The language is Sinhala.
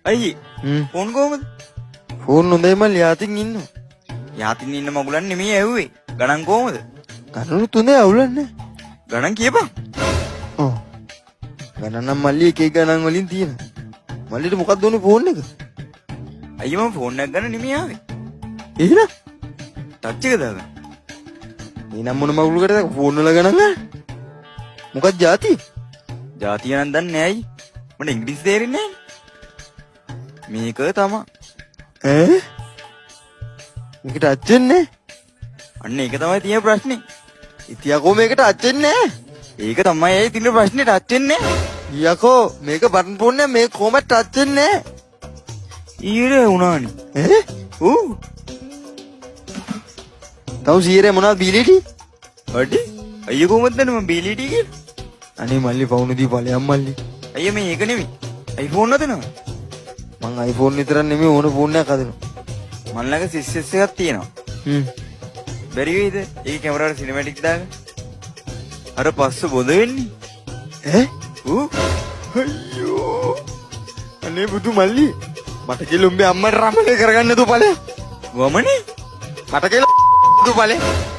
අයියේ ෆෝන් කොහමද? ෆෝන් හොඳයි මල්ලි යාතින් ඉන්නවා. යාතින් ඉන්න මගුලන් නෙමෙයි ඇහුවේ. ගණන් කොහමද? ගණන් තුනේ අවුලන්නේ. ගණන් කියපන්. ඔව්. ගණන් නම් මල්ලි එක එක ගණන් වලින් තියෙනවා. මල්ලිට මොකක්ද ඕනේ ෆෝන් එක? අයියේ මම ෆෝන් එකක් ගන්න නෙමෙයි ආවේ. එහෙනම් ටච් එක දාගන්න. එනම් මොන මගුලකටද ෆෝන් වල ගණන් ගන්න? මොකක්ද જાති? ජාතිය නම් දන්නේ නැහැ අයියේ. මට ඉංග්‍රීසි තේරෙන්නේ නැහැ. මේක තමයි. ඈ? මේකට අච්චෙන්නේ? අන්න ඒක තමයි තියෙන ප්‍රශ්නේ. ඉතියකෝ මේකට අච්චෙන්නේ නැහැ. ඒක තමයි ඇයි තියෙන ප්‍රශ්නේ ටච් වෙන්නේ නැහැ. ඊයකෝ මේක බටන් ෆෝන් එක මේ කොහොමද ටච් වෙන්නේ නැහැ. ඊයේ වුණානේ. ඈ? ඌ තව සීරේ මොනවද බීලිටි? අඩි අයියේ කොහොමද දන්නේ මම බීලිටි කියලා? අනේ මල්ලි පවුනදී ඵලයන් මල්ලි. අයියේ මේ ඒක නෙමෙයි. iPhone හදනවා. මං iPhone විතරක් නෙමෙයි ඕන ෆෝන් එකක් හදනවා. මන් ළඟ 6S එකක් තියෙනවා. බැරි වෙයිද? ඒකේ කැමරාවට සිනමැටික් දාගන්න. අර පස්ස බොඳ වෙන්නේ. ඈ? ඌ අයියෝ. අනේ බුදු මල්ලි. මට කියලා උඹේ අම්මට රමණේ කරගන්න දු ඵලයක්. වමනේ මට කියලා දු ඵලයක්.